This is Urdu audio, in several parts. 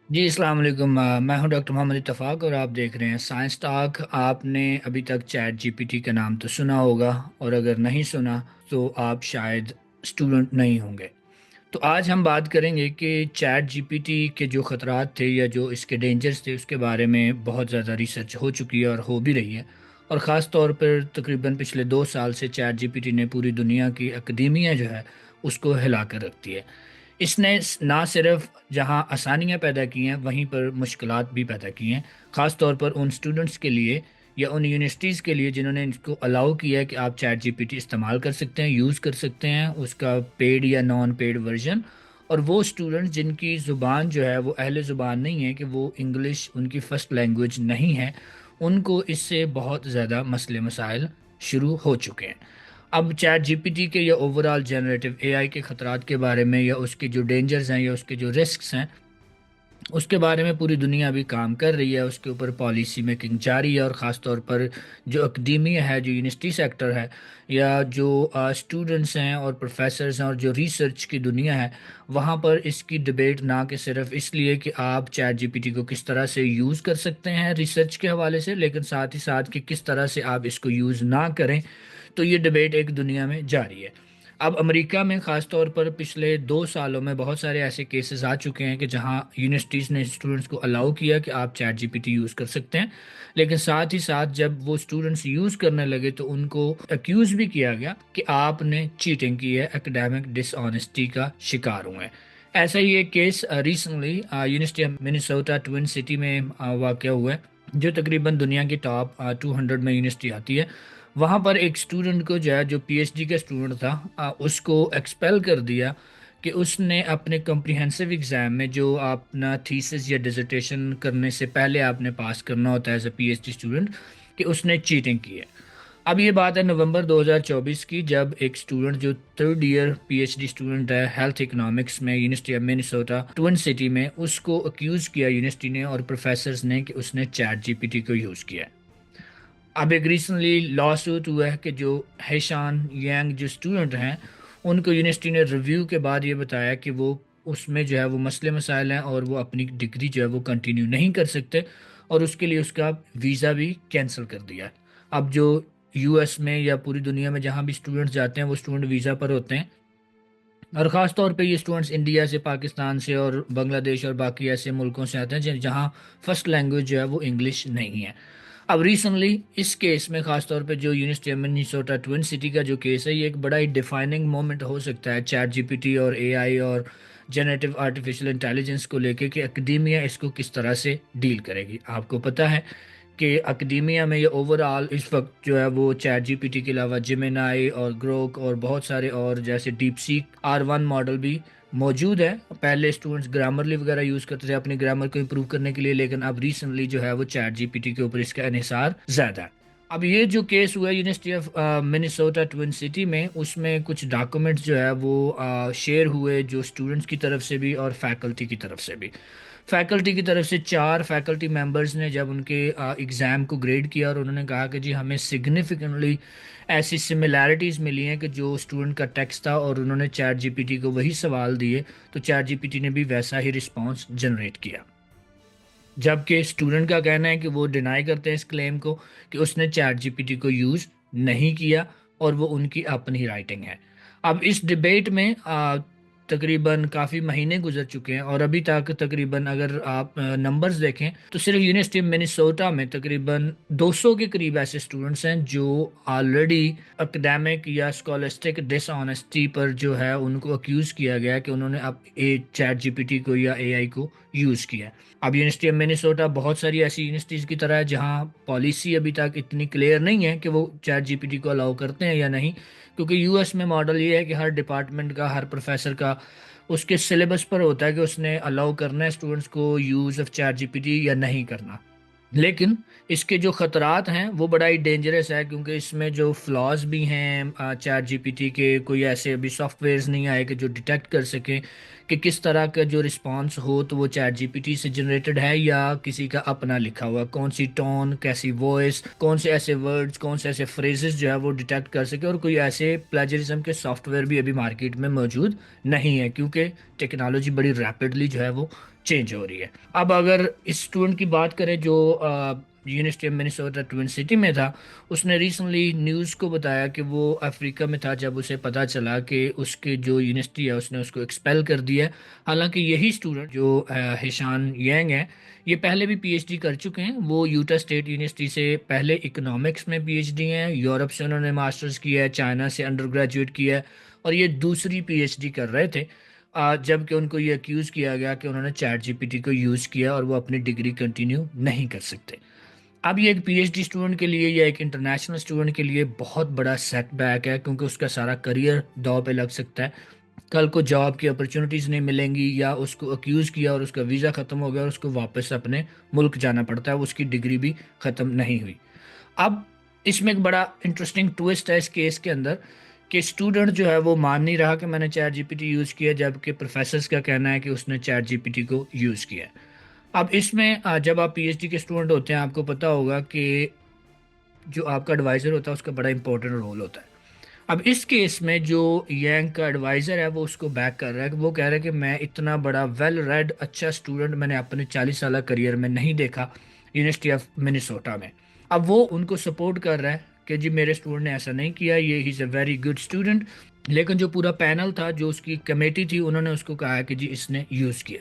جی السلام علیکم، میں ہوں ڈاکٹر محمد اتفاق اور آپ دیکھ رہے ہیں سائنس ٹاک۔ آپ نے ابھی تک چیٹ جی پی ٹی کا نام تو سنا ہوگا، اور اگر نہیں سنا تو آپ شاید اسٹوڈنٹ نہیں ہوں گے۔ تو آج ہم بات کریں گے کہ چیٹ جی پی ٹی کے جو خطرات تھے یا جو اس کے ڈینجرز تھے اس کے بارے میں بہت زیادہ ریسرچ ہو چکی ہے اور ہو بھی رہی ہے، اور خاص طور پر تقریباً پچھلے 2 سال سے چیٹ جی پی ٹی نے پوری دنیا کی اکیڈیمیا جو ہے اس کو ہلا کر رکھ دی ہے۔ اس نے نہ صرف جہاں آسانیاں پیدا کی ہیں وہیں پر مشکلات بھی پیدا کی ہیں، خاص طور پر ان اسٹوڈنٹس کے لیے یا ان یونیورسٹیز کے لیے جنہوں نے اس کو الاؤ کیا ہے کہ آپ چیٹ جی پی ٹی استعمال کر سکتے ہیں، یوز کر سکتے ہیں اس کا پیڈ یا نان پیڈ ورژن۔ اور وہ اسٹوڈنٹس جن کی زبان جو ہے وہ اہل زبان نہیں ہے، کہ وہ انگلش ان کی فرسٹ لینگویج نہیں ہے، ان کو اس سے بہت زیادہ مسئلے مسائل شروع ہو چکے ہیں۔ اب چیٹ جی پی ٹی کے یا اوور آل جنریٹو اے آئی کے خطرات کے بارے میں یا اس کے جو ڈینجرز ہیں یا اس کے جو رسکس ہیں اس کے بارے میں پوری دنیا ابھی کام کر رہی ہے، اس کے اوپر پالیسی میکنگ جاری ہے، اور خاص طور پر جو اکیڈیمیا ہے، جو یونیورسٹی سیکٹر ہے، یا جو اسٹوڈنٹس ہیں اور پروفیسرز ہیں اور جو ریسرچ کی دنیا ہے، وہاں پر اس کی ڈبیٹ نہ کہ صرف اس لیے کہ آپ چیٹ جی پی ٹی کو کس طرح سے یوز کر سکتے ہیں ریسرچ کے حوالے سے، لیکن ساتھ ہی ساتھ کہ کس طرح سے آپ اس کو یوز نہ کریں۔ تو یہ ڈبیٹ ایک دنیا میں جاری ہے۔ اب امریکہ میں خاص طور پر پچھلے 2 سالوں میں بہت سارے ایسے کیسز آ چکے ہیں کہ جہاں یونیورسٹیز نے اسٹوڈنٹس کو الاؤ کیا کہ آپ ChatGPT use کر سکتے ہیں، لیکن ساتھ ہی ساتھ جب وہ اسٹوڈنٹس یوز کرنے لگے تو ان کو اکیوز بھی کیا گیا کہ آپ نے چیٹنگ کی ہے، اکیڈیمک ڈس آنیسٹی کا شکار ہوئے ہیں۔ ایسا ہی ایک case recently university of Minnesota twin city میں واقع ہوا ہے، جو تقریباً دنیا کی ٹاپ 200 میں یونیورسٹی آتی ہے۔ وہاں پر ایک اسٹوڈنٹ کو جو ہے، جو پی ایچ ڈی کا اسٹوڈنٹ تھا، اس کو ایکسپیل کر دیا کہ اس نے اپنے کمپریہنسو ایگزام میں، جو آپ اپنا تھیسس یا ڈیزرٹیشن کرنے سے پہلے آپ نے پاس کرنا ہوتا ہے as a PhD student, کہ اس نے چیٹنگ کی ہے۔ اب یہ بات ہے نومبر 2024 کی، جب ایک اسٹوڈنٹ جو third year PhD student ہے ہیلتھ اکنامکس میں university of Minnesota twin city میں، اس کو اکیوز کیا یونیورسٹی نے اور پروفیسرز نے کہ اس نے چیٹ جی پی ٹی کو یوز کیا ہے۔ اب ایک ریسنٹلی لا سوٹ ہوا ہے کہ جو ہیشان ینگ جو اسٹوڈنٹ ہیں، ان کو یونیورسٹی نے ریویو کے بعد یہ بتایا کہ وہ اس میں جو ہے وہ مسئلے مسائل ہیں اور وہ اپنی ڈگری جو ہے وہ کنٹینیو نہیں کر سکتے، اور اس کے لیے اس کا ویزا بھی کینسل کر دیا ہے۔ اب جو یو ایس میں یا پوری دنیا میں جہاں بھی اسٹوڈنٹس جاتے ہیں وہ اسٹوڈنٹ ویزا پر ہوتے ہیں، اور خاص طور پہ یہ اسٹوڈنٹس انڈیا سے، پاکستان سے اور بنگلہ دیش اور باقی ایسے ملکوں سے آتے ہیں جہاں فرسٹ لینگویج جو ہے وہ انگلش نہیں ہے۔ اب ریسنٹلی اس کیس میں خاص طور پہ جو university of Minnesota twin city کا جو کیس ہے، یہ ایک بڑا ہی ڈیفائننگ مومنٹ ہو سکتا ہے چیٹ جی پی ٹی اور اے آئی اور جنریٹو آرٹیفیشل انٹیلیجنس کو لے کے، کہ اکیڈیمیا اس کو کس طرح سے ڈیل کرے گی۔ آپ کو پتہ ہے کہ اکیڈیمیا میں یہ اوور آل اس وقت جو ہے وہ چیٹ جی پی ٹی کے علاوہ جیمینائی اور گروک اور بہت سارے اور جیسے ڈیپ سیک R1 ماڈل بھی موجود ہے۔ پہلے اسٹوڈنٹس گرامرلی وغیرہ یوز کرتے تھے اپنی گرامر کو امپروو کرنے کے لیے، لیکن اب ریسنٹلی جو ہے وہ چیٹ جی پی ٹی کے اوپر اس کا انحصار زیادہ ہے۔ اب یہ جو کیس ہوا ہے university of Minnesota twin city میں، اس میں کچھ ڈاکومنٹس جو ہے وہ شیئر ہوئے، جو اسٹوڈنٹس کی طرف سے بھی اور فیکلٹی کی طرف سے بھی۔ فیکلٹی کی طرف سے 4 فیکلٹی ممبرز نے جب ان کے ایگزام کو گریڈ کیا، اور انہوں نے کہا کہ جی ہمیں سگنیفیکنٹلی ایسی سملیرٹیز ملی ہیں کہ جو اسٹوڈنٹ کا ٹیکسٹ تھا اور انہوں نے چیٹ جی پی ٹی کو وہی سوال دیے، تو چیٹ جی پی ٹی نے بھی ویسا ہی رسپانس جنریٹ کیا۔ جبکہ اسٹوڈنٹ کا کہنا ہے کہ وہ ڈینائی کرتے ہیں اس کلیم کو، کہ اس نے چیٹ جی پی ٹی کو یوز نہیں کیا اور وہ ان کی اپنی رائٹنگ ہے۔ اب اس ڈبیٹ میں تقریباً کافی مہینے گزر چکے ہیں، اور ابھی تک تقریباً اگر آپ نمبرز دیکھیں تو صرف یونیورسٹی منیسوٹا میں تقریباً 200 کے قریب ایسے اسٹوڈنٹس ہیں جو آلریڈی اکیڈیمک یا اسکالسٹک ڈس آنیسٹی پر جو ہے ان کو اکیوز کیا گیا کہ انہوں نے اب چیٹ جی پی ٹی کو یا اے آئی کو یوز کیا۔ اب یونیورسٹی آف منیسوٹا بہت ساری ایسی یونیورسٹیز کی طرح ہے جہاں پالیسی ابھی تک اتنی کلیئر نہیں ہے کہ وہ چیٹ جی پی ٹی کو الاؤ کرتے ہیں یا نہیں، کیونکہ یو ایس میں ماڈل یہ ہے کہ ہر ڈپارٹمنٹ کا، ہر پروفیسر کا اس کے سلیبس پر ہوتا ہے کہ اس نے الاؤ کرنا ہے اسٹوڈنٹس کو use of ChatGPT یا نہیں کرنا۔ لیکن اس کے جو خطرات ہیں وہ بڑا ہی ڈینجرس ہے، کیونکہ اس میں جو فلاز بھی ہیں چیٹ جی پی ٹی کے، کوئی ایسے ابھی سافٹ ویئرز نہیں آئے کہ جو ڈیٹیکٹ کر سکیں کہ کس طرح کا جو رسپانس ہو تو وہ چیٹ جی پی ٹی سے جنریٹڈ ہے یا کسی کا اپنا لکھا ہوا، کون سی ٹون، کیسی وائس، کون سے ایسے ورڈز، کون سے ایسے فریزز جو ہے وہ ڈیٹیکٹ کر سکے۔ اور کوئی ایسے پلیجرزم کے سافٹ ویئر بھی ابھی مارکیٹ میں موجود نہیں ہے، کیونکہ ٹیکنالوجی بڑی ریپڈلی جو ہے وہ چینج ہو رہی ہے۔ اب اگر اس اسٹوڈنٹ کی بات کریں جو university of Minnesota twin city میں تھا، اس نے ریسنٹلی نیوز کو بتایا کہ وہ افریقہ میں تھا جب اسے پتہ چلا کہ اس کے جو یونیورسٹی ہے اس نے اس کو ایکسپیل کر دیا ہے۔ حالانکہ یہی اسٹوڈنٹ جو ہیشان ینگ ہے، یہ پہلے بھی پی ایچ ڈی کر چکے ہیں۔ وہ یوٹا اسٹیٹ یونیورسٹی سے پہلے اکنامکس میں پی ایچ ڈی ہیں، یورپ سے انہوں نے ماسٹرز کیا ہے، چائنا سے انڈر گریجویٹ کیا ہے، اور یہ دوسری پی ایچ ڈی کر رہے تھے جب کہ ان کو یہ ایکیوز کیا گیا کہ انہوں نے چیٹ جی پی ٹی کو یوز کیا اور وہ اپنی ڈگری کنٹینیو نہیں کر سکتے۔ اب یہ ایک پی ایچ ڈی اسٹوڈنٹ کے لیے یا ایک انٹرنیشنل اسٹوڈنٹ کے لیے بہت بڑا سیٹ بیک ہے، کیونکہ اس کا سارا کریئر داؤ پہ لگ سکتا ہے۔ کل کو جاب کی اپرچونیٹیز نہیں ملیں گی، یا اس کو اکیوز کیا اور اس کا ویزا ختم ہو گیا اور اس کو واپس اپنے ملک جانا پڑتا ہے، اس کی ڈگری بھی ختم نہیں ہوئی۔ اب اس میں ایک بڑا انٹرسٹنگ ٹوسٹ ہے اس کیس کے اندر کہ اسٹوڈنٹ جو ہے وہ مان نہیں رہا کہ میں نے ChatGPT use کیا، جبکہ پروفیسرز کا کہنا ہے کہ اس نے چیٹ جی پی ٹی کو یوز کیا ہے۔ اب اس میں جب آپ پی ایچ ڈی کے اسٹوڈنٹ ہوتے ہیں، آپ کو پتہ ہوگا کہ جو آپ کا ایڈوائزر ہوتا ہے اس کا بڑا امپورٹنٹ رول ہوتا ہے۔ اب اس کیس میں جو ینگ کا ایڈوائزر ہے وہ اس کو بیک کر رہا ہے، کہ وہ کہہ رہا ہے کہ میں اتنا بڑا ویل ریڈ اچھا اسٹوڈنٹ میں نے اپنے 40 سالہ کریئر میں نہیں دیکھا یونیورسٹی آف منیسوٹا میں۔ اب وہ ان کو سپورٹ کر رہا ہے کہ جی میرے اسٹوڈنٹ نے ایسا نہیں کیا، یہ ہی از اے ویری گڈ اسٹوڈنٹ۔ لیکن جو پورا پینل تھا، جو اس کی کمیٹی تھی، انہوں نے اس کو کہا کہ جی اس نے یوز کیا۔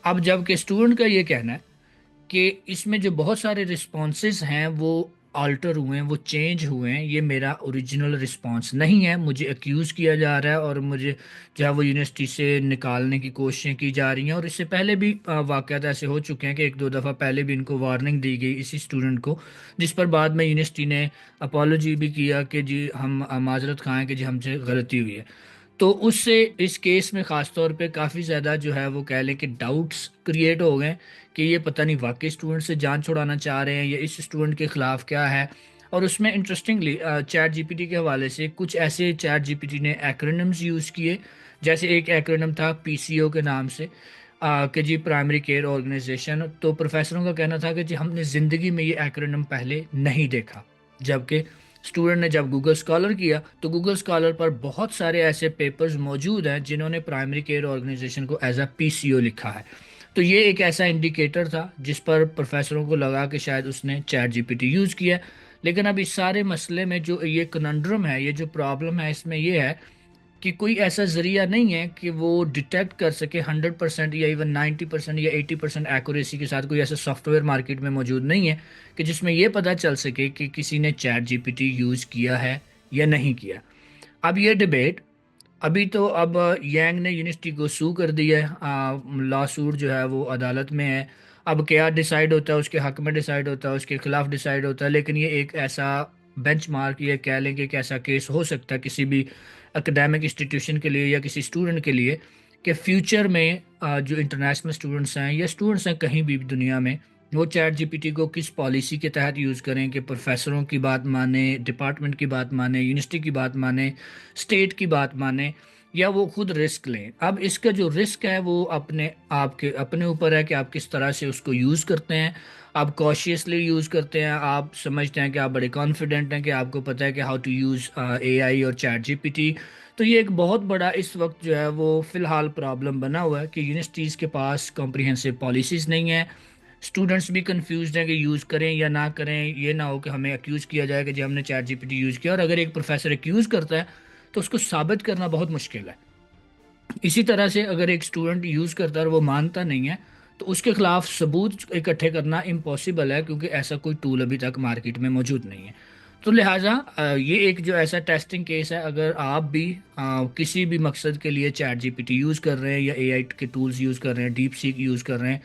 اب جب کہ اسٹوڈنٹ کا یہ کہنا ہے کہ اس میں جو بہت سارے رسپانسز ہیں وہ آلٹر ہوئے ہیں، وہ چینج ہوئے ہیں، یہ میرا اوریجنل رسپانس نہیں ہے، مجھے ایکیوز کیا جا رہا ہے اور مجھے جو ہے وہ یونیورسٹی سے نکالنے کی کوششیں کی جا رہی ہیں۔ اور اس سے پہلے بھی واقعات ایسے ہو چکے ہیں کہ ایک دو دفعہ پہلے بھی ان کو وارننگ دی گئی اسی اسٹوڈنٹ کو، جس پر بعد میں یونیورسٹی نے اپالوجی بھی کیا کہ جی ہم معذرت خواہ ہیں کہ جی ہم سے غلطی ہوئی ہے۔ تو اس سے اس کیس میں خاص طور پہ کافی زیادہ جو ہے وہ کہہ لیں کہ ڈاؤٹس کریٹ ہو گئے کہ یہ پتہ نہیں واقعی اسٹوڈنٹ سے جان چھڑانا چاہ رہے ہیں یا اس اسٹوڈنٹ کے خلاف کیا ہے۔ اور اس میں interestingly ChatGPT کے حوالے سے کچھ ایسے چیٹ جی پی ٹی نے ایکرونمز یوز کیے، جیسے ایک ایکرونم تھا پی سی او کے نام سے، کہ جی پرائمری کیئر آرگنائزیشن۔ تو پروفیسروں کا کہنا تھا کہ جی ہم نے زندگی میں یہ ایکرونم پہلے نہیں دیکھا، جبکہ اسٹوڈنٹ نے جب گوگل اسکالر کیا تو گوگل اسکالر پر بہت سارے ایسے پیپرز موجود ہیں جنہوں نے پرائمری کیئر آرگنائزیشن کو ایز اے پی سی او لکھا ہے۔ تو یہ ایک ایسا انڈیکیٹر تھا جس پر پروفیسروں کو لگا کہ شاید اس نے ChatGPT use کیا۔ لیکن اب اس سارے مسئلے میں جو یہ کننڈرم ہے، یہ جو پرابلم ہے، اس میں یہ ہے کہ کوئی ایسا ذریعہ نہیں ہے کہ وہ ڈیٹیکٹ کر سکے 100% یا ایون 90% یا 80% ایکوریسی کے ساتھ۔ کوئی ایسا سافٹ ویئر مارکیٹ میں موجود نہیں ہے کہ جس میں یہ پتہ چل سکے کہ کسی نے ChatGPT use کیا ہے یا نہیں کیا۔ اب یہ ڈیبیٹ ابھی تو اب ینگ نے یونیورسٹی کو سو کر دیا ہے، لا سوٹ جو ہے وہ عدالت میں ہے۔ اب کیا ڈیسائیڈ ہوتا ہے اس کے حق میں ڈیسائیڈ ہوتا ہے، اس کے خلاف ڈیسائیڈ ہوتا ہے، لیکن یہ ایک ایسا بینچ مارک، یہ کہہ لیں کہ ایک ایسا کیس ہو سکتا ہے کسی بھی اکیڈیمک انسٹیٹیوشن کے لیے یا کسی اسٹوڈنٹ کے لیے کہ فیوچر میں جو انٹرنیشنل اسٹوڈنٹس ہیں یا اسٹوڈنٹس ہیں کہیں بھی دنیا میں، وہ چیٹ جی پی ٹی کو کس پالیسی کے تحت یوز کریں کہ پروفیسروں کی بات مانیں، ڈپارٹمنٹ کی بات مانیں، یونیورسٹی کی بات مانیں، اسٹیٹ کی بات مانیں، یا وہ خود رسک لیں۔ اب اس کا جو رسک ہے وہ آپ کے اپنے اوپر ہے کہ آپ کس طرح سے اس کو یوز کرتے ہیں۔ آپ کوشیسلی یوز کرتے ہیں، آپ سمجھتے ہیں کہ آپ بڑے کانفیڈنٹ ہیں کہ آپ کو پتہ ہے کہ ہاؤ ٹو یوز اے آئی اور چیٹ جی پی ٹی۔ تو یہ ایک بہت بڑا اس وقت جو ہے وہ فی الحال پرابلم بنا ہوا ہے کہ یونیورسٹیز کے پاس کمپریہنسو پالیسیز نہیں ہیں، اسٹوڈنٹس بھی کنفیوزڈ ہیں کہ یوز کریں یا نہ کریں۔ یہ نہ ہو کہ ہمیں ایکیوز کیا جائے کہ جی ہم نے ChatGPT use کیا، اور اگر ایک پروفیسر ایکیوز کرتا ہے تو اس کو ثابت کرنا بہت مشکل ہے۔ اسی طرح سے اگر ایک اسٹوڈنٹ یوز کرتا ہے اور وہ مانتا نہیں ہے تو اس کے خلاف ثبوت اکٹھے کرنا امپاسبل ہے، کیونکہ ایسا کوئی ٹول ابھی تک مارکیٹ میں موجود نہیں ہے۔ تو لہٰذا یہ ایک جو ایسا ٹیسٹنگ کیس ہے، اگر آپ بھی کسی بھی مقصد کے لیے ChatGPT use کر رہے ہیں یا اے آئی کے ٹولز یوز کر رہے ہیں، ڈیپ سیک یوز کر رہے ہیں،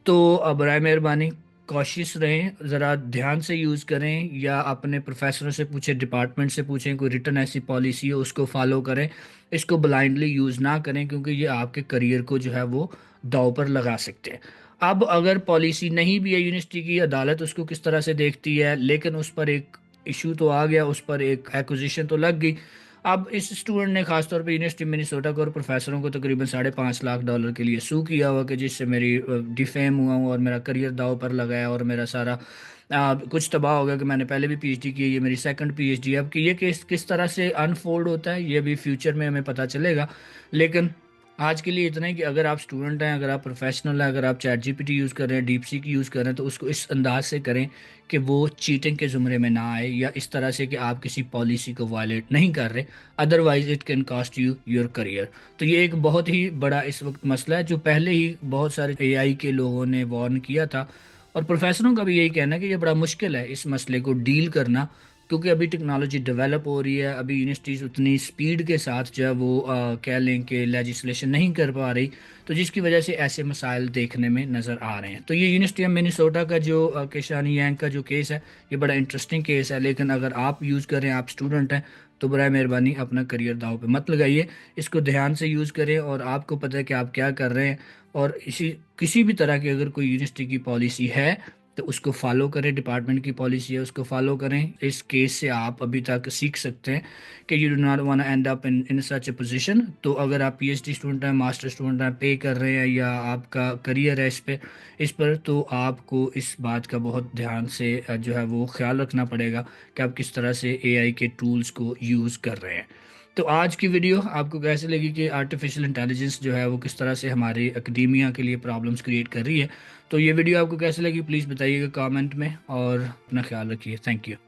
تو برائے مہربانی کوشش رہیں، ذرا دھیان سے یوز کریں، یا اپنے پروفیسروں سے پوچھیں، ڈپارٹمنٹ سے پوچھیں، کوئی ریٹن ایسی پالیسی ہو اس کو فالو کریں۔ اس کو بلائنڈلی یوز نہ کریں، کیونکہ یہ آپ کے کریئر کو جو ہے وہ داؤ پر لگا سکتے ہیں۔ اب اگر پالیسی نہیں بھی ہے یونیورسٹی کی، عدالت اس کو کس طرح سے دیکھتی ہے، لیکن اس پر ایک ایشو تو آ گیا، اس پر ایک ایکوزیشن تو لگ گئی۔ اب اس اسٹوڈنٹ نے خاص طور پہ یونیورسٹی منیسوٹا کو اور پروفیسروں کو تقریباً $5.5 لاکھ کے لیے سو کیا ہوا کہ جس سے میری ڈیفیم ہوا ہوں اور میرا کریئر داؤ پر لگایا اور میرا سارا کچھ تباہ ہو گیا کہ میں نے پہلے بھی پی ایچ ڈی کی، یہ میری سیکنڈ پی ایچ ڈی ہے۔ اب کہ یہ کیس کس طرح سے انفولڈ ہوتا ہے یہ بھی فیوچر میں ہمیں پتہ چلے گا، لیکن آج کے لیے اتنا ہی کہ اگر آپ اسٹوڈنٹ ہیں، اگر آپ پروفیشنل ہیں، اگر آپ ChatGPT use کر رہے ہیں، ڈیپ سیک یوز کر رہے ہیں، تو اس کو اس انداز سے کریں کہ وہ چیٹنگ کے زمرے میں نہ آئے، یا اس طرح سے کہ آپ کسی پالیسی کو وائلیٹ نہیں کر رہے، otherwise it can cost you your career. تو یہ ایک بہت ہی بڑا اس وقت مسئلہ ہے جو پہلے ہی بہت سارے اے آئی کے لوگوں نے وارن کیا تھا، اور پروفیسروں کا بھی یہی کہنا ہے کہ یہ بڑا مشکل ہے اس مسئلے کو ڈیل کرنا، کیونکہ ابھی ٹیکنالوجی ڈیولپ ہو رہی ہے، ابھی یونیورسٹیز اتنی سپیڈ کے ساتھ جو ہے وہ کہہ لیں کہ لیجسلیشن نہیں کر پا رہی، تو جس کی وجہ سے ایسے مسائل دیکھنے میں نظر آ رہے ہیں۔ تو یہ یونیورسٹی آف منیسوٹا کا جو کیشانی یانگ کا جو کیس ہے، یہ بڑا انٹرسٹنگ کیس ہے، لیکن اگر آپ یوز کریں، آپ اسٹوڈنٹ ہیں، تو برائے مہربانی اپنا کریئر داؤ پہ مت لگائیے، اس کو دھیان سے یوز کریں، اور آپ کو پتہ ہے کہ آپ کیا کر رہے ہیں، اور کسی بھی طرح کی اگر کوئی یونیورسٹی کی پالیسی ہے تو اس کو فالو کریں، ڈپارٹمنٹ کی پالیسی ہے اس کو فالو کریں۔ اس کیس سے آپ ابھی تک سیکھ سکتے ہیں کہ you do not want end up in such a position. تو اگر آپ پی ایچ ڈی اسٹوڈنٹ ہیں، ماسٹر اسٹوڈنٹ ہیں، پے کر رہے ہیں، یا آپ کا کریئر ہے اس پر، تو آپ کو اس بات کا بہت دھیان سے جو ہے وہ خیال رکھنا پڑے گا کہ آپ کس طرح سے اے آئی کے ٹولز کو یوز کر رہے ہیں۔ تو آج کی ویڈیو آپ کو کیسے لگی کہ آرٹیفیشل انٹیلیجنس جو ہے وہ کس طرح سے ہماری اکیڈیمیا کے لیے پرابلمس کریٹ کر رہی ہے؟ تو یہ ویڈیو آپ کو کیسے لگی پلیز بتائیے گا کامنٹ میں، اور اپنا خیال رکھیے، تھینک یو۔